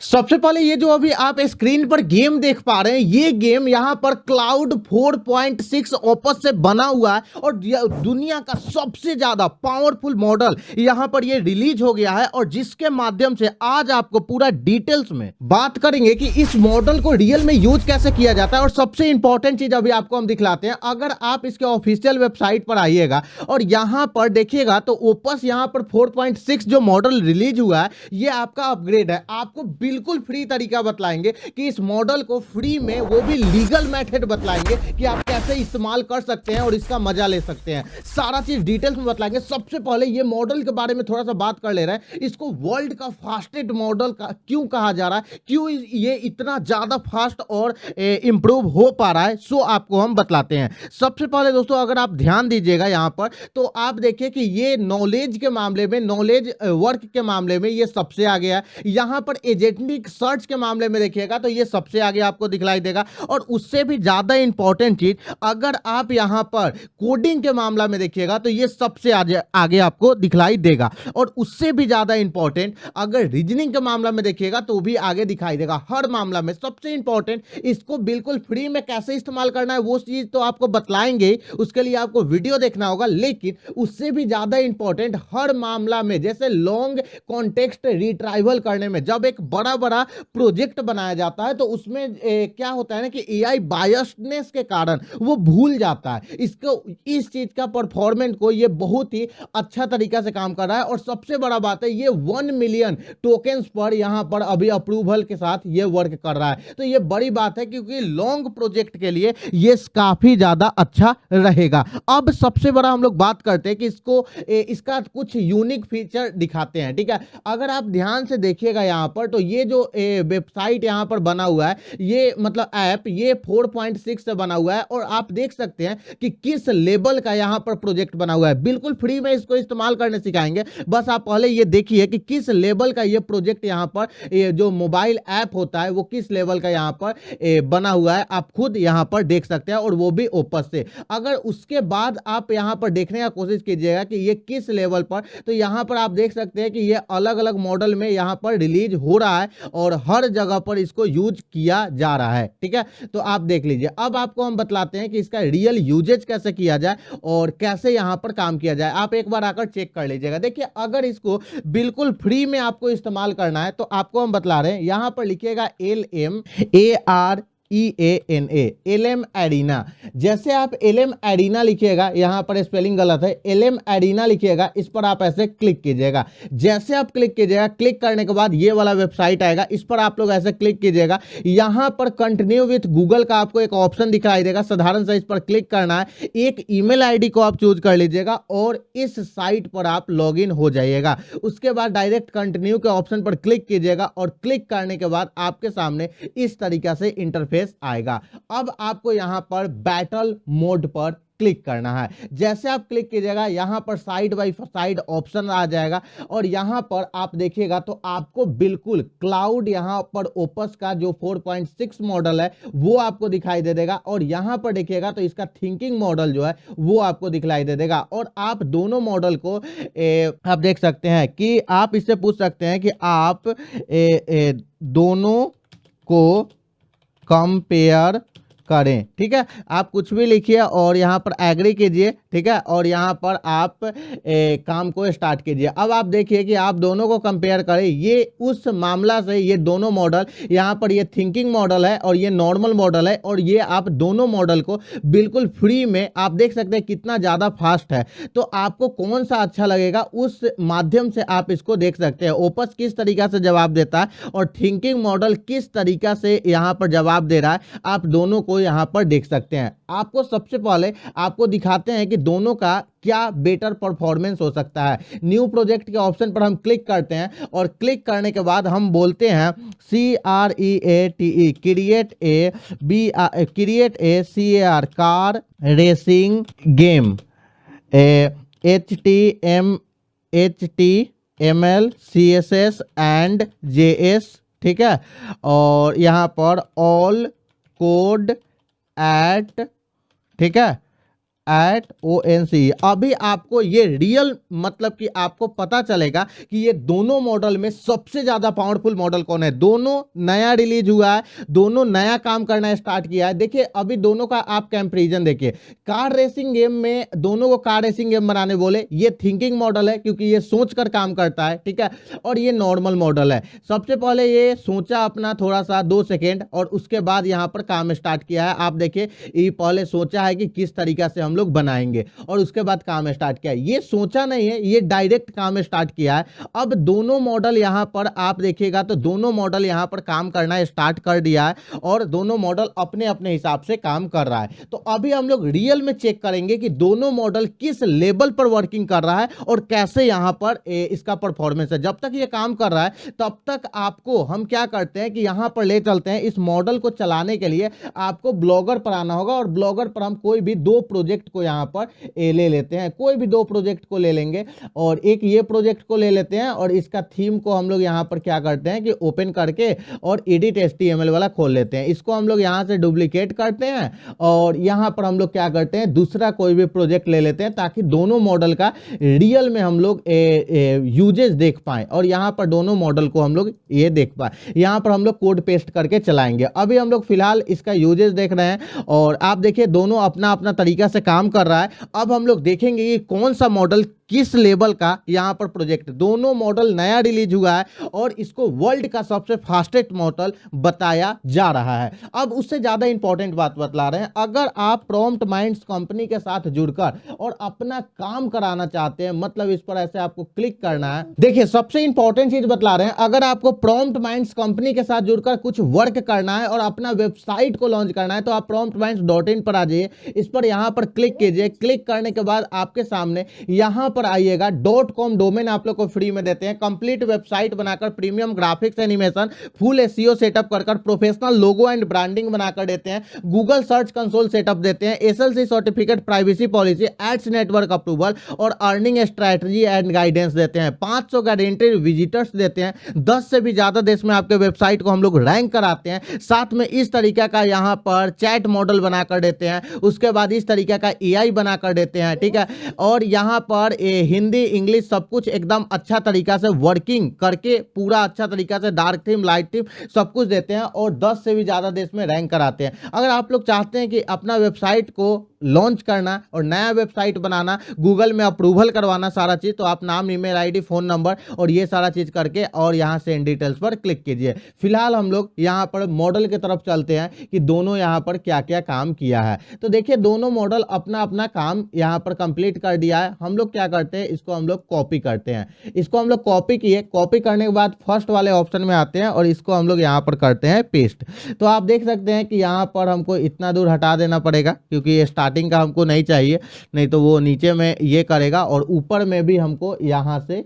सबसे पहले ये जो अभी आप स्क्रीन पर गेम देख पा रहे हैं, ये गेम यहाँ पर क्लाउड 4.6 ओपस से बना हुआ है और दुनिया का सबसे ज्यादा पावरफुल मॉडल यहाँ पर ये रिलीज हो गया है। और जिसके माध्यम से आज आपको पूरा डिटेल्स में बात करेंगे कि इस मॉडल को रियल में यूज कैसे किया जाता है। और सबसे इंपॉर्टेंट चीज अभी आपको हम दिखलाते हैं। अगर आप इसके ऑफिशियल वेबसाइट पर आइएगा और यहाँ पर देखिएगा तो ओपस यहाँ पर 4.6 जो मॉडल रिलीज हुआ है, ये आपका अपग्रेड है। आपको बिल्कुल फ्री तरीका बतलाएंगे कि इस मॉडल को फ्री में, वो भी लीगल मेथड बतलाएंगे कि आप कैसे इस्तेमाल कर सकते हैं और इसका मजा ले सकते हैं। सारा चीज डिटेल्स में बतलाएंगे। सबसे पहले ये मॉडल के बारे में थोड़ा सा बात कर ले रहे हैं। इसको वर्ल्ड का फास्टेस्ट मॉडल का क्यों कहा जा रहा है, क्यों ये इतना ज्यादा फास्ट और इंप्रूव हो पा रहा है, सो आपको हम बतलाते हैं। सबसे पहले दोस्तों अगर आप ध्यान दीजिएगा यहाँ पर, तो आप देखिए कि ये नॉलेज के मामले में, नॉलेज वर्क के मामले में ये सबसे आगे है। यहाँ पर एजेंटिक सर्च के मामले में देखिएगा तो ये सबसे आगे आपको दिखलाई देगा। और उससे भी ज्यादा इंपॉर्टेंट चीज, अगर आप यहाँ पर कोडिंग के मामला में देखिएगा तो ये सबसे आगे आपको दिखलाई देगा। और उससे भी ज्यादा इंपॉर्टेंट अगर रीजनिंग के मामला में देखिएगा तो भी आगे दिखाई देगा। हर मामला में सबसे इंपॉर्टेंट, इसको बिल्कुल फ्री में कैसे इस्तेमाल करना है वो चीज तो आपको बतलाएंगे, उसके लिए आपको वीडियो देखना होगा। लेकिन उससे भी ज्यादा इंपॉर्टेंट हर मामला में, जैसे लॉन्ग कॉन्टेक्स्ट रिट्राइवल करने में, जब एक बड़ा बड़ा प्रोजेक्ट बनाया जाता है तो उसमें क्या होता है ना कि एआई बायसनेस के कारण वो भूल जाता है। इसको, इस चीज का परफॉर्मेंस को ये बहुत ही अच्छा तरीका से काम कर रहा है। और सबसे बड़ा बात है, ये 1 मिलियन टोकन्स पर यहां पर अभी अप्रूवल के साथ ये वर्क कर रहा है। तो ये बड़ी बात है क्योंकि लॉन्ग प्रोजेक्ट के लिए ये काफी ज्यादा अच्छा रहेगा। अब सबसे बड़ा हम लोग बात करते हैं कि इसको इसका कुछ यूनिक फीचर दिखाते हैं। ठीक है, अगर आप ध्यान से देखिएगा यहाँ पर तो ये जो वेबसाइट यहाँ पर बना हुआ है, ये मतलब ऐप, ये 4.6 से बना हुआ है। और आप देख सकते हैं कि किस लेवल का यहाँ पर प्रोजेक्ट बना हुआ है। बिल्कुल फ्री में इसको इस्तेमाल करने सिखाएंगे। बस आप पहले ये देखिए कि किस लेवल का ये प्रोजेक्ट यहाँ पर, ये जो मोबाइल ऐप होता है वो किस लेवल का यहाँ पर बना हुआ है, आप खुद यहाँ पर देख सकते हैं। और वो भी ओपस से। अगर उसके बाद आप यहाँ पर देखने का कोशिश कीजिएगा कि ये किस लेवल पर, तो यहाँ पर आप देख सकते हैं कि ये अलग अलग मॉडल में यहाँ पर रिलीज हो रहा है और हर जगह पर इसको यूज किया जा रहा है। ठीक है, तो आप देख लीजिए। अब आपको हम बतलाते हैं कि इसका रियल यूजेज कैसे किया जाए और कैसे यहाँ पर काम किया जाए। आप एक बार आकर चेक कर लीजिएगा। देखिए, अगर इसको बिल्कुल फ्री में आपको इस्तेमाल करना है तो आपको हम बतला रहे हैं, यहाँ पर लिखिएगा LMAREANA, LM एरिना। जैसे आप LM एरिना लिखिएगा, यहां पर स्पेलिंग गलत है, LM एरिना लिखिएगा, इस पर आप ऐसे क्लिक कीजिएगा। जैसे आप क्लिक कीजिएगा, क्लिक करने के बाद ये वाला वेबसाइट आएगा, इस पर आप लोग ऐसे क्लिक कीजिएगा। यहां पर कंटिन्यू विथ गूगल का आपको एक ऑप्शन दिखाई देगा, साधारण सा इस पर क्लिक करना है। एक ईमेल आईडी को आप चूज कर लीजिएगा और इस साइट पर आप लॉगिन हो जाइएगा। उसके बाद डायरेक्ट कंटिन्यू के ऑप्शन पर क्लिक कीजिएगा और क्लिक करने के बाद आपके सामने इस तरीका से इंटरफेस आएगा। अब आपको यहां पर बैटल मोड पर क्लिक करना है। जैसे आप क्लिक कीजिएगा, यहां पर साइड बाय साइड ऑप्शन आ जाएगा और यहां पर आप देखिएगा तो आपको बिल्कुल क्लाउड, यहां पर ओपस का जो 4.6 मॉडल है वो आपको दिखाई दे देगा। और यहां पर देखिएगा तो इसका थिंकिंग मॉडल जो है वो आपको दिखाई दे देगा। और आप दोनों मॉडल को आप देख सकते हैं कि आप इससे पूछ सकते हैं कि आप दोनों को कंपेयर करें। ठीक है, आप कुछ भी लिखिए और यहां पर एग्री कीजिए। ठीक है, और यहां पर आप काम को स्टार्ट कीजिए। अब आप देखिए कि आप दोनों को कंपेयर करें। ये उस मामला से, ये दोनों मॉडल, यहां पर ये थिंकिंग मॉडल है और ये नॉर्मल मॉडल है। और ये आप दोनों मॉडल को बिल्कुल फ्री में आप देख सकते हैं कितना ज्यादा फास्ट है। तो आपको कौन सा अच्छा लगेगा, उस माध्यम से आप इसको देख सकते हैं। ओपस किस तरीका से जवाब देता है और थिंकिंग मॉडल किस तरीका से यहां पर जवाब दे रहा है, आप दोनों को यहां पर देख सकते हैं। आपको सबसे पहले आपको दिखाते हैं कि दोनों का क्या बेटर परफॉर्मेंस हो सकता है। न्यू प्रोजेक्ट के ऑप्शन पर हम क्लिक करते हैं और क्लिक करने के बाद हम बोलते हैं CREATE, create a CAR, car racing game, HTML CSS and JS। ठीक है, और यहां पर ऑल कोड एट, ठीक है, ONC। अभी आपको ये रियल मतलब कि आपको पता चलेगा कि ये दोनों मॉडल में सबसे ज्यादा पावरफुल मॉडल कौन है। दोनों नया रिलीज हुआ है, दोनों नया काम करना स्टार्ट किया है। देखिए अभी दोनों का आप कंपैरिजन देखिए, कार रेसिंग गेम में दोनों को कार रेसिंग गेम बनाने बोले, ये थिंकिंग मॉडल है क्योंकि ये सोचकर काम करता है, ठीक है, और ये नॉर्मल मॉडल है। सबसे पहले ये सोचा अपना थोड़ा सा 2 सेकेंड और उसके बाद यहां पर काम स्टार्ट किया है। आप देखिए ये पहले सोचा है कि किस तरीका से हम लोग बनाएंगे और उसके बाद काम स्टार्ट किया है। ये सोचा नहीं है, ये डायरेक्ट काम स्टार्ट किया है। अब दोनों मॉडल यहां पर आप देखिएगा तो दोनों मॉडल यहां पर काम करना स्टार्ट कर दिया है और दोनों मॉडल अपने अपने हिसाब से काम कर रहा है। तो अभी हम लोग रियल में चेक करेंगे कि दोनों मॉडल किस लेवल पर वर्किंग कर रहा है और कैसे यहां पर इसका परफॉर्मेंस है। जब तक ये काम कर रहा है तब तक आपको हम क्या करते हैं कि यहां पर ले चलते हैं। इस मॉडल को चलाने के लिए आपको ब्लॉगर पर आना होगा और ब्लॉगर पर हम कोई भी 2 प्रोजेक्ट को यहां पर ले लेते हैं। कोई भी 2 प्रोजेक्ट को ले लेंगे और एक ये प्रोजेक्ट को ले लेते हैं और इसका थीम को हम लोग यहां पर क्या करते हैं कि ओपन करके और एडिट HTML वाला खोल लेते हैं। इसको हम लोग यहां से डुप्लीकेट करते हैं और यहां पर हम लोग क्या करते हैं दूसरा कोई भी प्रोजेक्ट ले लेते हैं ताकि दोनों मॉडल का रियल में हम लोग यूजेस देख पाएं और यहां पर दोनों मॉडल को हम लोग ये देख पाए। यहां पर हम लोग कोड पेस्ट करके चलाएंगे। अभी हम लोग फिलहाल इसका यूजेस देख रहे हैं और आप देखिए दोनों अपना अपना तरीका से काम कर रहा है। अब हम लोग देखेंगे कि कौन सा मॉडल किस लेवल का यहां पर प्रोजेक्ट। दोनों मॉडल नया रिलीज हुआ है और इसको वर्ल्ड का सबसे फास्टेस्ट मॉडल बताया जा रहा है। अब उससे ज्यादा इंपॉर्टेंट बात बतला रहे हैं, अगर आप प्रॉम्प्ट माइंड्स कंपनी के साथ जुड़कर और अपना काम कराना चाहते हैं, मतलब इस पर ऐसे आपको क्लिक करना है। देखिए सबसे इंपॉर्टेंट चीज बतला रहे हैं, अगर आपको प्रॉम्प्ट माइंड्स कंपनी के साथ जुड़कर कुछ वर्क करना है और अपना वेबसाइट को लॉन्च करना है तो आप promptminds.in पर आ जाइए। इस पर यहां पर क्लिक कीजिए। क्लिक करने के बाद आपके सामने यहां पर आइएगा। .com डोमेन आप लोग को फ्री में देते हैं। कंप्लीट वेबसाइट बनाकर premium graphics animation full SEO setup कर प्रोफेशनल लोगो एंड ब्रांडिंग बनाकर देते हैं। गूगल सर्च कंसोल सेटअप देते हैं। SLC certificate, privacy policy, ads network approval और अर्निंग स्ट्रैटेजी एंड गाइडेंस देते हैं। 500 गारंटेड विजिटर्स देते हैं। 10 से भी ज्यादा देश में आपके वेबसाइट को हम लोग रैंक कराते हैं। साथ में इस तरीका का यहां पर चैट मॉडल बनाकर देते हैं। उसके बाद इस तरीका का AI बनाकर देते हैं, ठीक है, और यहां पर हिंदी इंग्लिश सब कुछ एकदम अच्छा तरीका से वर्किंग करके पूरा अच्छा तरीका से डार्क थीम लाइट थीम सब कुछ देते हैं और 10 से भी ज्यादा देश में रैंक कराते हैं। अगर आप लोग चाहते हैं कि अपना वेबसाइट को लॉन्च करना और नया वेबसाइट बनाना, गूगल में अप्रूवल करवाना सारा चीज, तो आप नाम, ईमेल आईडी, फोन नंबर और ये सारा चीज करके और यहां से इन डिटेल्स पर क्लिक कीजिए। फिलहाल हम लोग यहां पर मॉडल की तरफ चलते हैं कि दोनों यहां पर क्या क्या काम किया है। तो देखिए दोनों मॉडल अपना अपना काम यहां पर कंप्लीट कर दिया है। हम लोग क्या करते हैं, इसको हम लोग कॉपी करते हैं। इसको हम लोग कॉपी किए, कॉपी करने के बाद फर्स्ट वाले ऑप्शन में आते हैं और इसको हम लोग यहां पर करते हैं पेस्ट। तो आप देख सकते हैं कि यहां पर हमको इतना दूर हटा देना पड़ेगा क्योंकि ये स्टार्टिंग का हमको नहीं चाहिए, नहीं तो वो नीचे में ये करेगा और ऊपर में भी हमको यहां से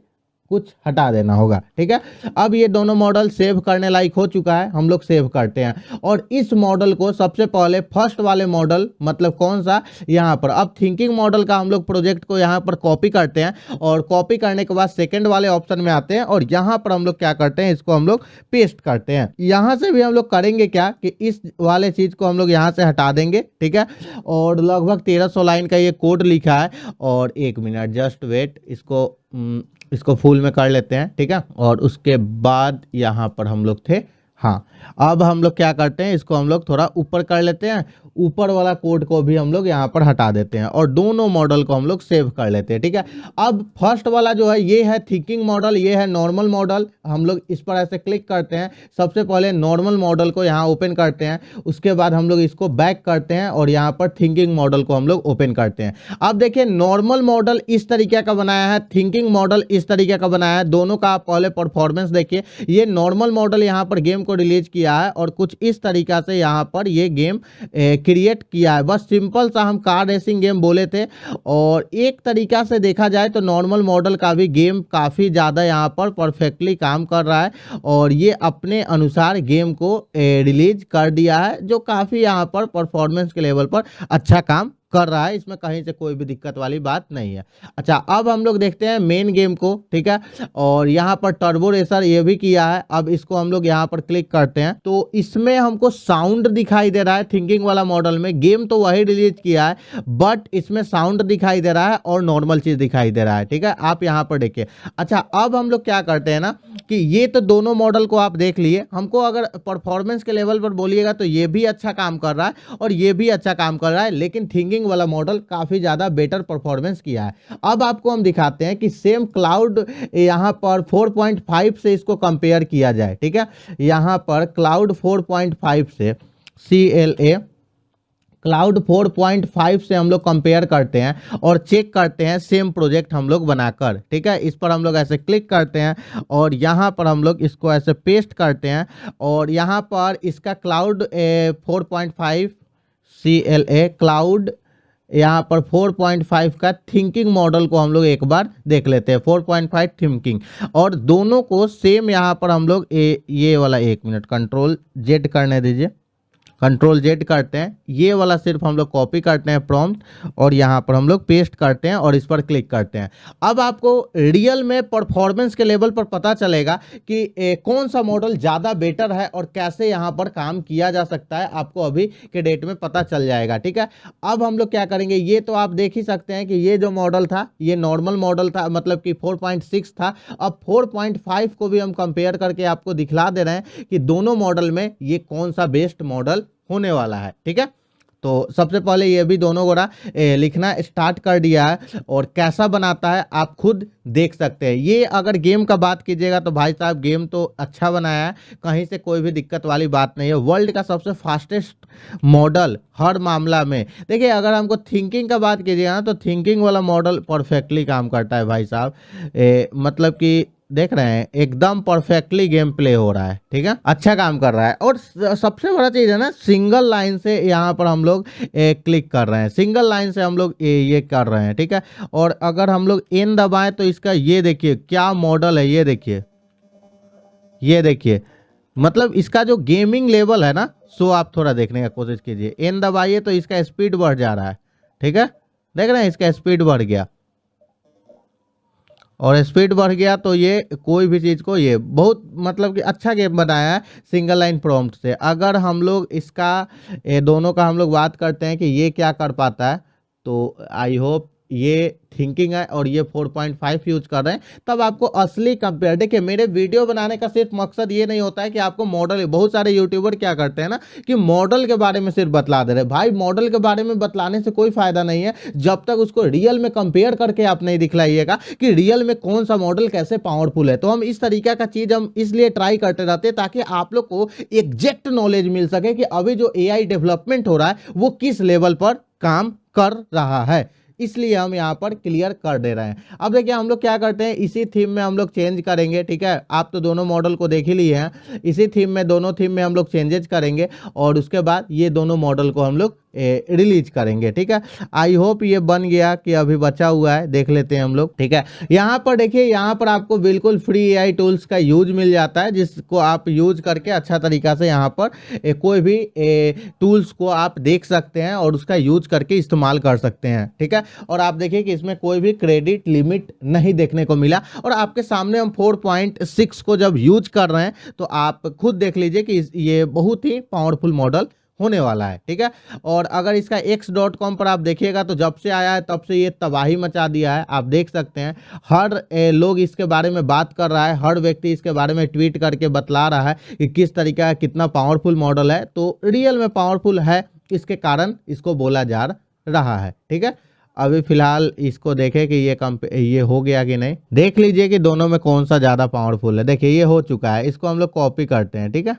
कुछ हटा देना होगा, ठीक है। अब ये दोनों मॉडल सेव करने लायक हो चुका है, हम लोग सेव करते हैं और इस मॉडल को सबसे पहले फर्स्ट वाले मॉडल मतलब कौन सा, यहाँ पर। अब थिंकिंग मॉडल का हम लोग प्रोजेक्ट को यहाँ पर कॉपी करते हैं और कॉपी करने के बाद सेकंड वाले ऑप्शन में आते हैं और यहाँ पर हम लोग क्या करते हैं, इसको हम लोग पेस्ट करते हैं। यहाँ से भी हम लोग करेंगे क्या कि इस वाले चीज को हम लोग यहाँ से हटा देंगे, ठीक है, और लगभग 1300 लाइन का ये कोड लिखा है और 1 मिनट जस्ट वेट, इसको फुल में कर लेते हैं, ठीक है, और उसके बाद यहाँ पर हम लोग थे। हाँ, अब हम लोग क्या करते हैं, इसको हम लोग थोड़ा ऊपर कर लेते हैं। ऊपर वाला कोड को भी हम लोग यहाँ पर हटा देते हैं और दोनों मॉडल को हम लोग सेव कर लेते हैं, ठीक है। अब फर्स्ट वाला जो है ये है थिंकिंग मॉडल, ये है नॉर्मल मॉडल। हम लोग इस पर ऐसे क्लिक करते हैं। सबसे पहले नॉर्मल मॉडल को यहाँ ओपन करते हैं, उसके बाद हम लोग इसको बैक करते हैं और यहाँ पर थिंकिंग मॉडल को हम लोग ओपन करते हैं। अब देखिए नॉर्मल मॉडल इस तरीके का बनाया है, थिंकिंग मॉडल इस तरीके का बनाया है। दोनों का आप पहले परफॉर्मेंस देखिए। ये नॉर्मल मॉडल यहाँ पर गेम को रिलीज किया है और कुछ इस तरीका से यहाँ पर ये गेम क्रिएट किया है। बस सिंपल सा हम कार रेसिंग गेम बोले थे और एक तरीका से देखा जाए तो नॉर्मल मॉडल का भी गेम काफ़ी ज़्यादा यहाँ पर परफेक्टली काम कर रहा है और ये अपने अनुसार गेम को रिलीज कर दिया है जो काफ़ी यहाँ पर परफॉर्मेंस के लेवल पर अच्छा काम कर रहा है, इसमें कहीं से कोई भी दिक्कत वाली बात नहीं है। अच्छा, अब हम लोग देखते हैं मेन गेम को, ठीक है। और यहाँ पर टर्बो रेसर ये भी किया है। अब इसको हम लोग यहाँ पर क्लिक करते हैं तो इसमें हमको साउंड दिखाई दे रहा है। थिंकिंग वाला मॉडल में गेम तो वही रिलीज किया है, बट इसमें साउंड दिखाई दे रहा है और नॉर्मल चीज दिखाई दे रहा है, ठीक है। आप यहाँ पर देखिए। अच्छा, अब हम लोग क्या करते हैं ना कि ये तो दोनों मॉडल को आप देख लिए। हमको अगर परफॉर्मेंस के लेवल पर बोलिएगा तो ये भी अच्छा काम कर रहा है और ये भी अच्छा काम कर रहा है, लेकिन थिंकिंग वाला मॉडल काफी ज्यादा बेटर परफॉर्मेंस किया है। अब आपको हम दिखाते हैं कि सेम क्लाउड यहाँ पर 4.5 से इसको कंपेयर किया जाए, ठीक है। यहाँ पर क्लाउड 4.5 से CLA क्लाउड 4.5 से हम लोग कंपेयर करते हैं और चेक करते हैं सेम प्रोजेक्ट हम लोग बनाकर, ठीक है। इस पर हम लोग ऐसे क्लिक करते हैं और यहाँ पर हम लोग इसको ऐसे पेस्ट करते हैं और यहाँ पर इसका क्लाउड 4.5 CLA क्लाउड यहाँ पर 4.5 का थिंकिंग मॉडल को हम लोग एक बार देख लेते हैं। 4.5 थिंकिंग और दोनों को सेम यहाँ पर हम लोग ये वाला, 1 मिनट, Ctrl Z करने दीजिए। Ctrl Z करते हैं, ये वाला सिर्फ हम लोग कॉपी करते हैं प्रॉम्प्ट और यहाँ पर हम लोग पेस्ट करते हैं और इस पर क्लिक करते हैं। अब आपको रियल में परफॉर्मेंस के लेवल पर पता चलेगा कि कौन सा मॉडल ज़्यादा बेटर है और कैसे यहाँ पर काम किया जा सकता है, आपको अभी के डेट में पता चल जाएगा, ठीक है। अब हम लोग क्या करेंगे, ये तो आप देख ही सकते हैं कि ये जो मॉडल था ये नॉर्मल मॉडल था, मतलब कि 4.6 था। अब 4.5 को भी हम कंपेयर करके आपको दिखला दे रहे हैं कि दोनों मॉडल में ये कौन सा बेस्ट मॉडल होने वाला है, ठीक है। तो सबसे पहले ये भी दोनों गोरा लिखना स्टार्ट कर दिया है और कैसा बनाता है आप खुद देख सकते हैं। ये अगर गेम का बात कीजिएगा तो भाई साहब गेम तो अच्छा बनाया है, कहीं से कोई भी दिक्कत वाली बात नहीं है। वर्ल्ड का सबसे फास्टेस्ट मॉडल हर मामला में। देखिए, अगर हमको थिंकिंग का बात कीजिएगा ना तो थिंकिंग वाला मॉडल परफेक्टली काम करता है भाई साहब। मतलब कि देख रहे हैं एकदम परफेक्टली गेम प्ले हो रहा है, ठीक है, अच्छा काम कर रहा है। और सबसे बड़ा चीज है ना, सिंगल लाइन से यहाँ पर हम लोग क्लिक कर रहे हैं, सिंगल लाइन से हम लोग ये कर रहे हैं, ठीक है। और अगर हम लोग एन दबाएं तो इसका ये देखिए क्या मॉडल है, ये देखिए, ये देखिए, मतलब इसका जो गेमिंग लेवल है ना, सो आप थोड़ा देखने का कोशिश कीजिए। एन दबाइए तो इसका स्पीड बढ़ जा रहा है, ठीक है, देख रहे हैं इसका स्पीड बढ़ गया और स्पीड बढ़ गया तो ये कोई भी चीज़ को ये बहुत मतलब कि अच्छा गेम बनाया है सिंगल लाइन प्रॉम्प्ट से। अगर हम लोग इसका दोनों का हम लोग बात करते हैं कि ये क्या कर पाता है, तो आई होप ये थिंकिंग है और ये 4.5 यूज कर रहे हैं, तब आपको असली कंपेयर। देखिए, मेरे वीडियो बनाने का सिर्फ मकसद ये नहीं होता है कि आपको मॉडल, बहुत सारे यूट्यूबर क्या करते हैं ना कि मॉडल के बारे में सिर्फ बतला दे रहे। भाई, मॉडल के बारे में बतलाने से कोई फायदा नहीं है जब तक उसको रियल में कंपेयर करके आप नहीं दिखलाइएगा कि रियल में कौन सा मॉडल कैसे पावरफुल है। तो हम इस तरीके का चीज हम इसलिए ट्राई करते रहते हैं ताकि आप लोग को एग्जैक्ट नॉलेज मिल सके कि अभी जो AI डेवलपमेंट हो रहा है वो किस लेवल पर काम कर रहा है, इसलिए हम यहाँ पर क्लियर कर दे रहे हैं। अब देखिए, हम लोग क्या करते हैं, इसी थीम में हम लोग चेंज करेंगे, ठीक है। आप तो दोनों मॉडल को देख ही लिए हैं, इसी थीम में, दोनों थीम में हम लोग चेंजेस करेंगे और उसके बाद ये दोनों मॉडल को हम लोग रिलीज करेंगे, ठीक है। आई होप ये बन गया कि अभी बचा हुआ है, देख लेते हैं हम लोग, ठीक है। यहाँ पर देखिए, यहाँ पर आपको बिल्कुल फ्री AI टूल्स का यूज मिल जाता है, जिसको आप यूज करके अच्छा तरीका से यहाँ पर कोई भी टूल्स को आप देख सकते हैं और उसका यूज करके इस्तेमाल कर सकते हैं, ठीक है। और आप देखिए कि इसमें कोई भी क्रेडिट लिमिट नहीं देखने को मिला और आपके सामने हम 4.6 को जब यूज कर रहे हैं तो आप खुद देख लीजिए कि ये बहुत ही पावरफुल मॉडल होने वाला है, ठीक है। और अगर इसका x.com पर आप देखिएगा तो जब से आया है तब से ये तबाही मचा दिया है, आप देख सकते हैं। हर लोग इसके बारे में बात कर रहा है, हर व्यक्ति इसके बारे में ट्वीट करके बतला रहा है कि किस तरीके का कितना पावरफुल मॉडल है। तो रियल में पावरफुल है, इसके कारण इसको बोला जा रहा है, ठीक है। अभी फिलहाल इसको देखें कि ये हो गया कि नहीं, देख लीजिए कि दोनों में कौन सा ज़्यादा पावरफुल है। देखिए, ये हो चुका है, इसको हम लोग कॉपी करते हैं, ठीक है।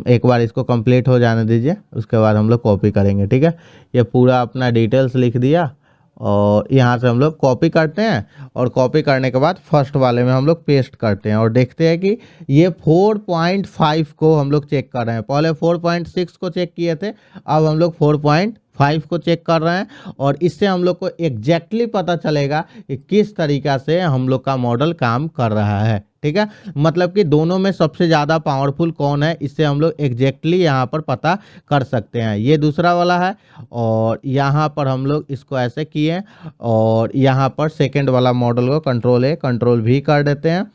एक बार इसको कंप्लीट हो जाने दीजिए, उसके बाद हम लोग कॉपी करेंगे, ठीक है। ये पूरा अपना डिटेल्स लिख दिया और यहाँ से हम लोग कॉपी करते हैं और कॉपी करने के बाद फर्स्ट वाले में हम लोग पेस्ट करते हैं और देखते हैं कि ये 4.5 को हम लोग चेक कर रहे हैं। पहले 4.6 को चेक किए थे, अब हम लोग 4.5 को चेक कर रहे हैं और इससे हम लोग को एग्जैक्टली पता चलेगा कि किस तरीका से हम लोग का मॉडल काम कर रहा है, ठीक है, मतलब कि दोनों में सबसे ज़्यादा पावरफुल कौन है, इससे हम लोग एग्जैक्टली यहाँ पर पता कर सकते हैं। ये दूसरा वाला है और यहाँ पर हम लोग इसको ऐसे किए और यहाँ पर सेकंड वाला मॉडल को कंट्रोल ए कंट्रोल भी कर देते हैं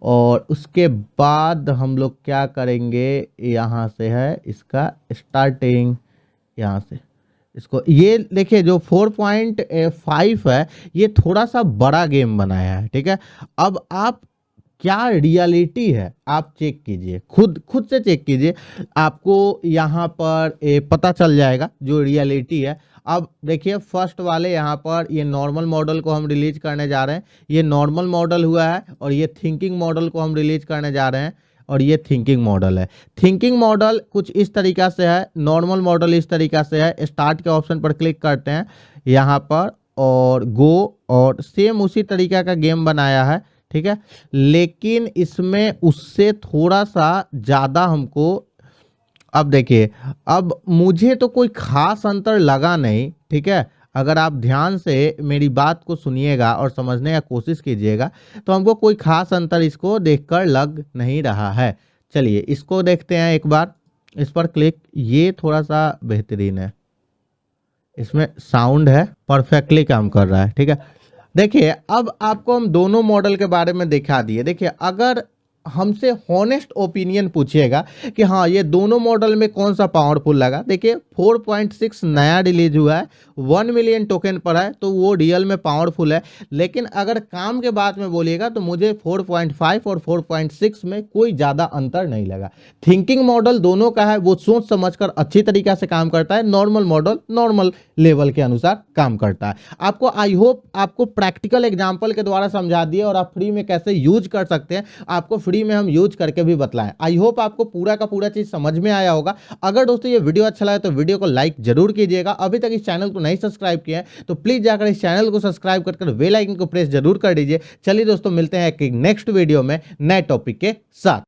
और उसके बाद हम लोग क्या करेंगे, यहाँ से है इसका स्टार्टिंग, यहाँ से इसको ये देखिए जो 4.5 है ये थोड़ा सा बड़ा गेम बनाया है, ठीक है। अब आप क्या रियलिटी है आप चेक कीजिए, खुद से चेक कीजिए, आपको यहाँ पर पता चल जाएगा जो रियलिटी है। अब देखिए फर्स्ट वाले यहाँ पर ये नॉर्मल मॉडल को हम रिलीज करने जा रहे हैं, ये नॉर्मल मॉडल हुआ है और ये थिंकिंग मॉडल को हम रिलीज करने जा रहे हैं और ये थिंकिंग मॉडल है। थिंकिंग मॉडल कुछ इस तरीका से है, नॉर्मल मॉडल इस तरीका से है। स्टार्ट के ऑप्शन पर क्लिक करते हैं यहाँ पर और गो, और सेम उसी तरीका का गेम बनाया है, ठीक है, लेकिन इसमें उससे थोड़ा सा ज़्यादा हमको, अब देखिए अब मुझे तो कोई खास अंतर लगा नहीं, ठीक है। अगर आप ध्यान से मेरी बात को सुनिएगा और समझने का कोशिश कीजिएगा तो हमको कोई खास अंतर इसको देखकर लग नहीं रहा है। चलिए इसको देखते हैं एक बार, इस पर क्लिक, ये थोड़ा सा बेहतरीन है, इसमें साउंड है, परफेक्टली काम कर रहा है, ठीक है। देखिए अब आपको हम दोनों मॉडल के बारे में दिखा दिए। देखिए अगर हमसे हॉनेस्ट ओपिनियन पूछिएगा कि हाँ ये दोनों मॉडल में कौन सा पावरफुल लगा, देखिए 4.6 नया रिलीज हुआ है, 1 मिलियन टोकन पर है तो वो रियल में पावरफुल है। लेकिन अगर काम के बाद में बोलिएगा तो मुझे 4.5 और 4.6 में कोई ज़्यादा अंतर नहीं लगा। थिंकिंग मॉडल दोनों का है, वो सोच समझकर अच्छी तरीक़ा से काम करता है, नॉर्मल मॉडल नॉर्मल लेवल के अनुसार काम करता है। आपको आई होप आपको प्रैक्टिकल एग्जाम्पल के द्वारा समझा दिए और आप फ्री में कैसे यूज कर सकते हैं आपको फ्री में हम यूज करके भी बतलाएं। आई होप आपको पूरा का पूरा चीज समझ में आया होगा। अगर दोस्तों ये वीडियो अच्छा लगा तो वीडियो को लाइक जरूर कीजिएगा। अभी तक इस चैनल को नहीं सब्सक्राइब किया है तो प्लीज जाकर इस चैनल को सब्सक्राइब कर बेल आइकन को प्रेस जरूर कर दीजिए। चलिए दोस्तों मिलते हैं एक नेक्स्ट वीडियो में नए टॉपिक के साथ।